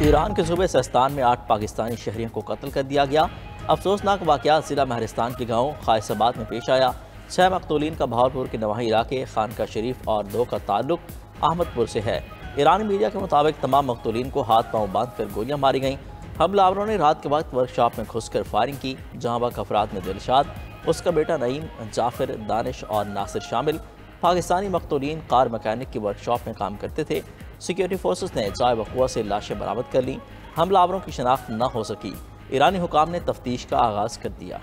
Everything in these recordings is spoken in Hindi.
ईरान के सूबे सिस्तान में 8 पाकिस्तानी शहरियों को कत्ल कर दिया गया। अफसोसनाक वाक़या ज़िला महरिस्तान के गाँव खायसाबाद में पेश आया। 6 मकतूलीन का बहावलपुर के नवाही इलाके खानका शरीफ और 2 का ताल्लुक अहमदपुर से है। ईरानी मीडिया के मुताबिक तमाम मकतूलीन को हाथ पाँव बांध कर गोलियाँ मारी गईं। हमलावरों ने रात के वक्त वर्कशॉप में घुसकर फायरिंग की, जहाँ बाग अफराद में दिलशाद, उसका बेटा नईम, जाफिर, दानिश और नासिर शामिल। पाकिस्तानी मकतूलीन कार मैकेनिक की वर्कशॉप में काम करते थे। सिक्योरिटी फोर्सेस ने जाए वक़ुआ से लाशें बरामद कर लीं। हमलावरों की शनाख्त न हो सकी। ईरानी हुकाम ने तफ्तीश का आगाज़ कर दिया।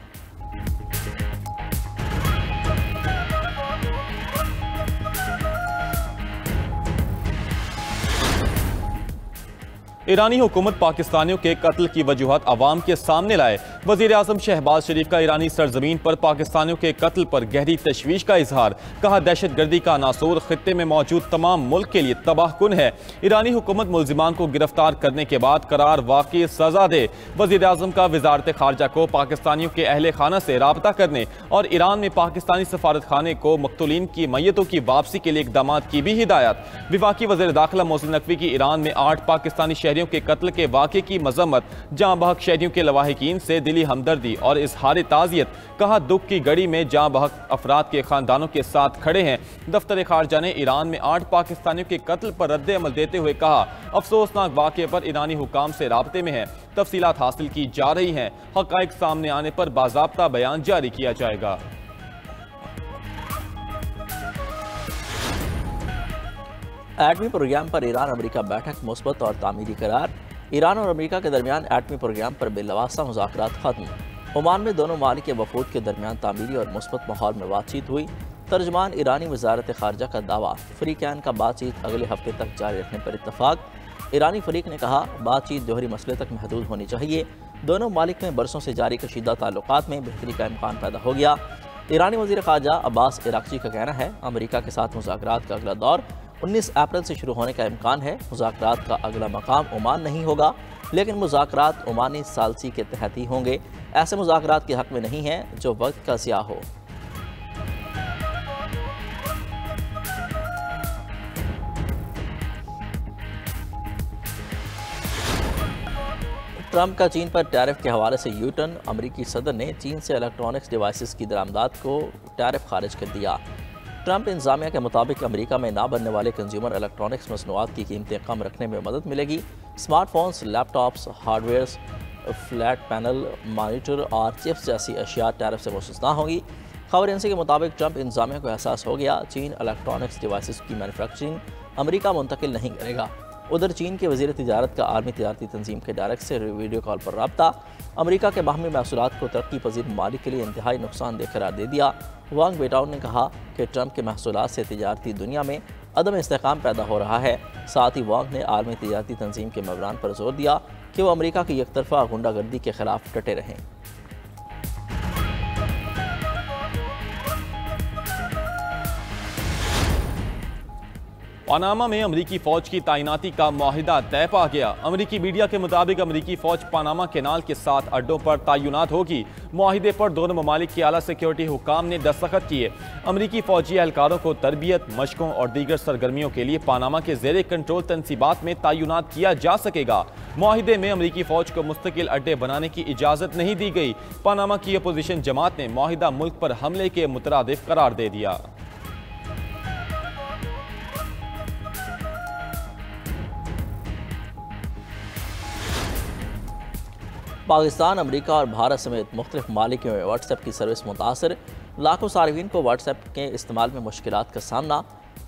ईरानी हुकूमत पाकिस्तानियों के कत्ल की वजूहत अवाम के सामने लाए। वज़ीर आज़म शहबाज शरीफ का ईरानी सरजमीन पर पाकिस्तानियों के कत्ल पर गहरी तशवीश का इजहार। कहा, दहशत गर्दी का नासूर खित्ते में मौजूद तमाम मुल्क के लिए तबाहकुन है। ईरानी हुकूमत मुल्जिमान को गिरफ्तार करने के बाद करार वाक़ई सजा दे। वज़ीर आज़म का वज़ारत खारजा को पाकिस्तानियों के अहले खाना से राबता करने और ईरान में पाकिस्तानी सफारत खाने को मकतूलीन की मैयतों की वापसी के लिए इक़दाम की भी हिदायत। वफाकी वज़ीर दाखिला मोहसिन नकवी की ईरान में 8 पाकिस्तानी शहरियों के कत्ल के वाक़े की मजम्मत। जाँ बहक शहरियों के लवाहिकीन से दिली हमदर्दी और इजहार ताज़ियत। कहा, दुख की घड़ी में जाँ बहक अफराद के खानदानों के साथ खड़े हैं। दफ्तर खारजा ने ईरान में 8 पाकिस्तानियों के कत्ल पर रद्द अमल देते हुए कहा, अफसोसनाक वाक़े पर ईरानी हुकाम से राब्ते में है। तफसीलात हासिल की जा रही हैं। हक़ाइक़ सामने आने पर बाज़ाब्ता बयान जारी किया जाएगा। एटमी प्रोग्राम पर ईरान अमेरिका बैठक मुस्बत और तामीरी करार। ईरान और अमेरिका के दरमियान एटमी प्रोग्राम पर बिलवास्ता मुज़ाकरात खत्म। ओमान में दोनों मालिक के वफूद के दरमियान तामीरी और मुस्बत माहौल में बातचीत हुई। तर्जमान ईरानी वज़ारत खारजा का दावा, फ़रीक़ैन का बातचीत अगले हफ्ते तक जारी रखने पर इत्तफ़ाक़। ईरानी फ़रीक ने कहा, बातचीत दोहरी मसले तक महदूद होनी चाहिए। दोनों मालिक में बरसों से जारी कशीदा ताल्लुकात में बेहतरी का इम्कान पैदा हो गया। ईरानी वज़ीर ख़ारजा अब्बास इराक़ची का कहना है, अमेरिका के साथ मुज़ाकरात का अगला दौर 19 अप्रैल से शुरू होने का इम्कान है। मुज़ाकरात का अगला मकाम ओमान नहीं होगा, लेकिन मुज़ाकरात ओमानी सालसी के तहत ही होंगे। ऐसे मुज़ाकरात के हक़ में नहीं है जो वक्त का ज़िया हो। ट्रंप का चीन पर टैरिफ के हवाले से यू टर्न। अमरीकी सदर ने चीन से इलेक्ट्रॉनिक्स डिवाइसेस की दरामदात को टैरिफ खारिज कर दिया। ट्रंप इंतजामिया के मुताबिक अमेरिका में ना बनने वाले कंज्यूमर इलेक्ट्रॉनिक्स मसनूआत की कीमतें कम रखने में मदद मिलेगी। Smartphones, laptops, hardwares, flat panel, monitor और चिप्स जैसी अशिया टैरिफ से मुस्तस्ना होंगी। खबर एजेंसी के मुताबिक ट्रंप इंतजामिया को एहसास हो गया, चीन इलेक्ट्रॉनिक्स डिवाइसेस की मैन्युफैक्चरिंग अमेरिका मुंतकिल नहीं करेगा। उधर चीन के वज़ीर तिजारत का आलमी तिजारती तंजीम के डायरेक्टर से वीडियो कॉल पर रब्ता। अमेरिका के बाहमी महसूलात को तरक्की पजीर ममालिक के लिए इंतहाई नुकसानदेह करार दे दिया। वांग वेटाओ ने कहा कि ट्रंप के महसूलात से तिजारती दुनिया में अदम इस्तेहकाम पैदा हो रहा है। साथ ही वांग ने आलमी तिजारती तंजीम के मबरान पर जोर दिया कि वो अमेरिका की एकतरफा गुंडागर्दी के खिलाफ डटे रहें। पनामा में अमरीकी फौज की तैनाती का माहिदा तय पा गया। अमरीकी मीडिया के मुताबिक अमरीकी फौज पनामा कैनाल के 7 अड्डों पर तैनात होगी। माहिदे पर दोनों ममालिक के आला सिक्योरिटी हुकाम ने दस्तखत किए। अमरीकी फौजी एहलकारों को तरबियत, मशकों और दीगर सरगर्मियों के लिए पनामा के ज़ेरे कंट्रोल तनसीबात में तैनात किया जा सकेगा। माहिदे में अमरीकी फौज को मुस्तकिल अड्डे बनाने की इजाज़त नहीं दी गई। पनामा की अपोजिशन जमात ने माहिदा मुल्क पर हमले के मुतरादिफ करार दे दिया। पाकिस्तान, अमेरिका और भारत समेत मुख्तलिफ ममालिक में व्हाट्सएप की सर्विस मुतासर। लाखों सार्फिन को व्हाट्सएप के इस्तेमाल में मुश्किलात का सामना।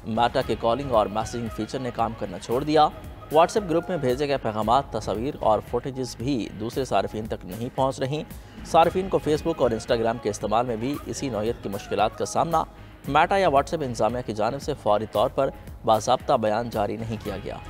मेटा के कॉलिंग और मैसेजिंग फीचर ने काम करना छोड़ दिया। व्हाट्सएप ग्रुप में भेजे गए पैगामात, तस्वीर और फुटेजेस भी दूसरे सार्फिन तक नहीं पहुँच रहीं। सार्फिन को फेसबुक और इंस्टाग्राम के इस्तेमाल में भी इसी नौयत की मुश्किलात का सामना। मेटा या व्हाट्सएप इंतजामिया की जानिब से फौरी तौर पर बाज़ाब्ता बयान जारी नहीं किया गया।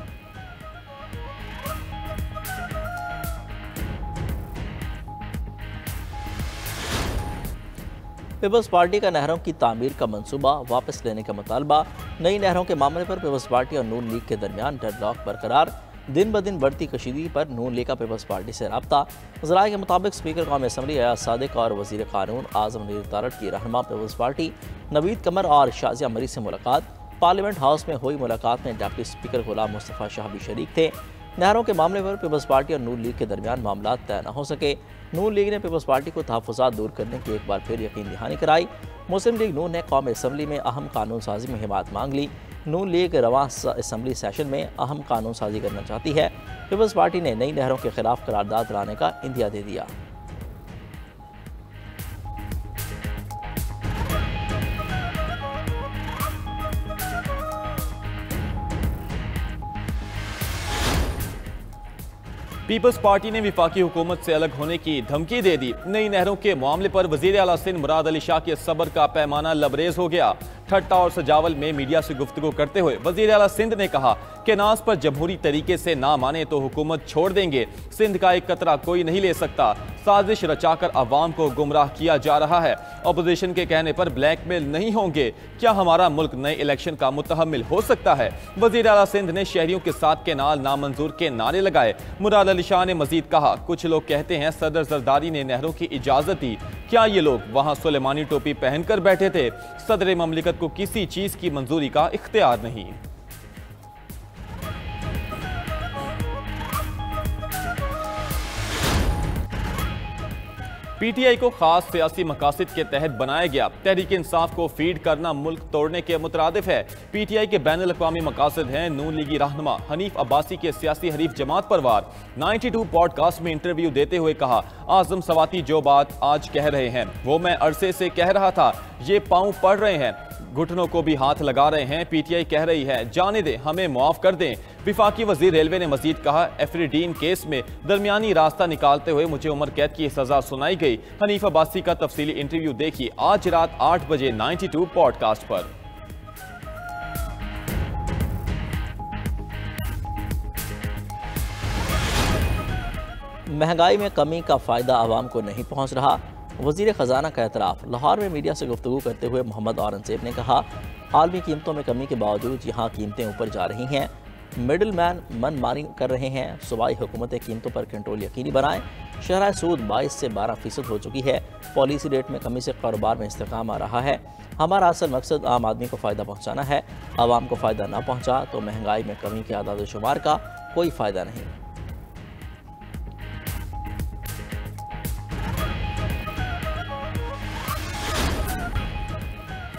पीपल्स पार्टी का नहरों की तामीर का मंसूबा वापस लेने का मुतालबा। नई नहरों के मामले पर पीपल्स पार्टी और नून लीग के दरमियान डेडलॉक बरकरार। दिन ब दिन बढ़ती कशीदगी पर नून लीग का पीपल्स पार्टी से रब्ता। ज़राए के मुताबिक स्पीकर कौमी असम्बली अयाज सादिक और वज़ीर क़ानून आज़म नीर तारड़ की रहनुमा पीपल्स पार्टी नवीद कमर और शाजिया मरी से मुलाकात। पार्लियामेंट हाउस में हुई मुलाकात में डिप्टी स्पीकर गुलाम मुस्तफ़ा शाह भी शरीक थे। नहरों के मामले पर पीपल्स पार्टी और नून लीग के दरमियान मामला तय न हो सके। नून लीग ने पीपल्स पार्टी को तहफ़्फ़ुज़ात दूर करने की एक बार फिर यकीन दहानी कराई। मुस्लिम लीग नून ने कौमी असम्बली में अहम कानून साजी में हिमायत मांग ली। नून लीग रवां असम्बली सेशन में अहम कानून साजी करना चाहती है। पीपल्स पार्टी ने नई नहरों के खिलाफ करारदाद लाने का इंदिया दे दिया। पीपल्स पार्टी ने विफाकी हुकूमत से अलग होने की धमकी दे दी। नई नहरों के मामले पर वजीर आला सिंध मुराद अली शाह के सब्र का पैमाना लबरेज हो गया। ठट्टा और सजावल में मीडिया से गुफ्तगू करते हुए वजीर आला सिंध ने कहा कि नाज पर जमहूरी तरीके से ना माने तो हुकूमत छोड़ देंगे। सिंध का एक कतरा कोई नहीं ले सकता। साजिश रचाकर अवाम को गुमराह किया जा रहा है। अपोजिशन के कहने पर ब्लैकमेल नहीं होंगे। क्या हमारा मुल्क नए इलेक्शन का मुतहम्मिल हो सकता है? वजीर आला सिंध ने शहरियों के साथ केनाल नामंजूर के नारे लगाए। मुराद अली शाह ने मजीद कहा, कुछ लोग कहते हैं सदर जरदारी ने नहरों की इजाजत दी। क्या ये लोग वहां सुलेमानी टोपी पहनकर बैठे थे? सदर ममलिकत को किसी चीज की मंजूरी का इख्तियार नहीं। पीटीआई को खास सियासी मकासद के तहत बनाया गया। तहरीक इंसाफ को फीड करना मुल्क तोड़ने के मुतरादिफ है। पीटीआई के बैनुल अक़वामी मकासद हैं। नून लीगी रहनुमा हनीफ अब्बासी के सियासी हरीफ जमात परवार 92 पॉडकास्ट में इंटरव्यू देते हुए कहा, आजम सवाती जो बात आज कह रहे हैं वो मैं अरसे से कह रहा था। ये पाँव पड़ रहे हैं, घुटनों को भी हाथ लगा रहे हैं। पीटीआई कह रही है जाने दें, हमें मुआफ कर दें। विफाकी वजीर रेलवे ने मजीद कहा, एफरीडीन केस में दरमियानी रास्ता निकालते हुए मुझे उम्र कैद की सजा सुनाई गई। हनीफ अब्बासी का तफसीली इंटरव्यू देखिए आज रात 8 बजे 92 पॉडकास्ट पर। महंगाई में कमी का फायदा आवाम को नहीं पहुंच रहा। वजीर खजाना का एतराफ़। लाहौर में मीडिया से गुफ्तगू करते हुए मोहम्मद औरंगजेब ने कहा, आलमी कीमतों में कमी के बावजूद यहाँ कीमतें ऊपर जा रही हैं। मिडिल मैन मनमानी कर रहे हैं। सूबाई हुकूमतें कीमतों पर कंट्रोल यकीनी बनाएं। शरह सूद 22 से 12% हो चुकी है। पॉलिसी रेट में कमी से कारोबार में इस्तेकाम आ रहा है। हमारा असल मकसद आम आदमी को फ़ायदा पहुँचाना है। आवाम को फ़ायदा ना पहुँचा तो महंगाई में कमी के आदाद शुमार का कोई फ़ायदा नहीं।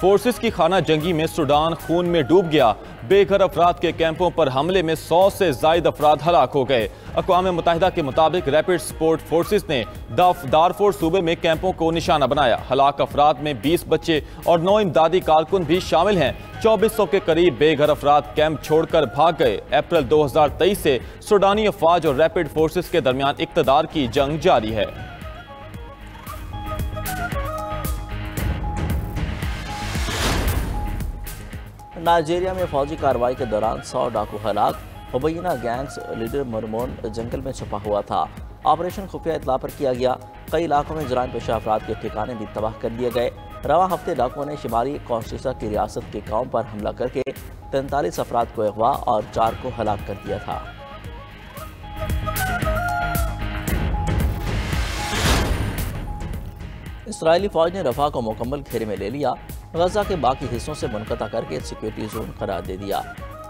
फोर्सेस की खाना जंगी में सूडान खून में डूब गया। बेघर अफराद के कैंपों पर हमले में 100 से ज़ायद अफराद हलाक हो गए। अक़वाम मुत्तहिदा के मुताबिक रैपिड सपोर्ट फोर्सेस ने दारफुर सूबे में कैंपों को निशाना बनाया। हलाक अफराद में 20 बच्चे और 9 इमदादी कारकुन भी शामिल हैं। 2400 के करीब बेघर अफराद कैंप छोड़कर भाग गए। अप्रैल 2023 से सूडानी अफवाज और रैपिड फोर्सेस के दरमियान इक़्तिदार की जंग जारी है। नाइजीरिया में फौजी कार्रवाई के दौरान 100 डाकू हलाक। मुबैना गैंग्स लीडर मरमोन जंगल में छुपा हुआ था। ऑपरेशन खुफिया इतला पर किया गया। कई इलाकों में जराइम पेशा अफराद के ठिकाने भी तबाह कर दिए गए। रवां हफ्ते डाकुओं ने शिमाली कॉन्स्टिट्यूशन की रियासत के गाँव पर हमला करके 43 अफराद को अगवा और 4 को हलाक कर दिया था। इसराइली फौज ने रफा को मुकम्मल घेरे में ले लिया। गजा के बाकी हिस्सों से मुनक़ता करके सिक्योरिटी जोन करार दे दिया।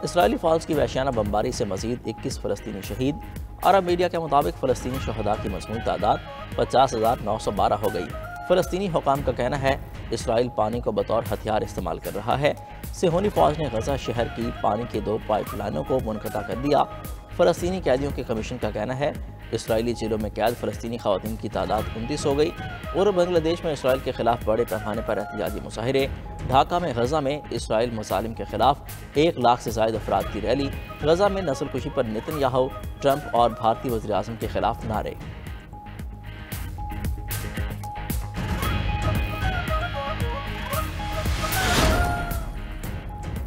इसराइली फौज की वहशियाना बमबारी से मजीद 21 फ़लस्तीनी शहीद। अरब मीडिया के मुताबिक फ़लस्तीनी शहदा की मजमूई तादाद 50,912 हो गई। फ़लस्तीनी हुकाम का कहना है इसराइल पानी को बतौर हथियार इस्तेमाल कर रहा है। सिहोनी फौज ने गजा शहर की पानी की 2 पाइपलाइनों को मुनक़ता कर दिया। फ़लस्तीनी कैदियों के कमीशन का कहना है इसराइली जेलों में कैद फ़लस्तीनी ख़वातीन की तादाद 29 हो गई। और बांग्लादेश में इसराइल के खिलाफ बड़े पैमाने पर एहतिजाजी मुजाहिरे। ढाका में गजा में इसराइल मसालिम के खिलाफ 1 लाख से ज़ायद अफराद की रैली। गजा में नस्लकुशी पर नेतन्याहू, ट्रंप और भारतीय वज़ीर आज़म के खिलाफ नारे।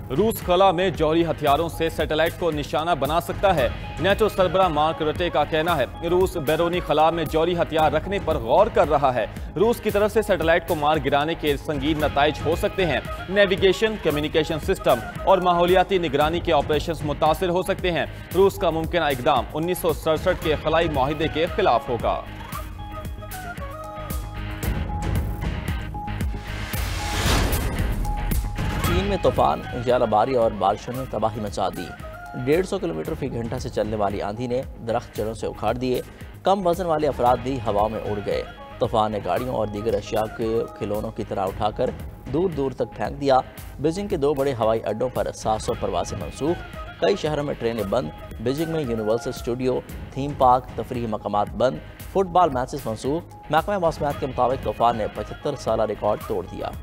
रूस खला में जौहरी हथियारों से सैटेलाइट को निशाना बना सकता है। नेटो सरबराह मार्क रटे का कहना है रूस बैरूनी खला में जौहरी हथियार रखने पर गौर कर रहा है। रूस की तरफ से सैटेलाइट को मार गिराने के संगीन नताइज हो सकते हैं। नेविगेशन, कम्युनिकेशन सिस्टम और माहौलियाती निगरानी के ऑपरेशंस मुतासिर हो सकते हैं। रूस का मुमकिन इकदाम 1967 के खलाई माहिदे के खिलाफ होगा। चीन में तूफान, यालाबारी और बारिशों ने तबाही मचा दी। 150 किलोमीटर फी घंटा से चलने वाली आंधी ने दरख्त जड़ों से उखाड़ दिए। कम वजन वाले अफराद भी हवा में उड़ गए। तूफान ने गाड़ियों और दीगर अशिया के खिलौनों की तरह उठाकर दूर दूर तक फेंक दिया। बीजिंग के 2 बड़े हवाई अड्डों पर 700 परवाजें मनसूख। कई शहरों में ट्रेनें बंद। बीजिंग में यूनिवर्सल स्टूडियो, थीम पार्क, तफरीही मकामात बंद। फुटबॉल मैचेस मनसूख। महकमा मौसमियात के मुताबिक तूफान ने 75 साला रिकॉर्ड तोड़ दिया।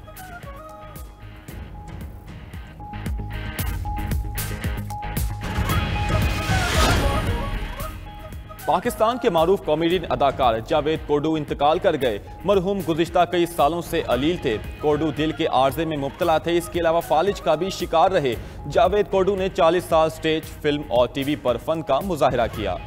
पाकिस्तान के मारूफ कॉमेडियन अदाकार जावेद कोर्डू इंतकाल कर गए। मरहूम गुज़िश्ता कई सालों से अलील थे। कोर्डू दिल के आर्जे में मुब्तला थे। इसके अलावा फालिज का भी शिकार रहे। जावेद कोर्डू ने 40 साल स्टेज, फिल्म और टीवी पर फन का मुजाहिरा किया।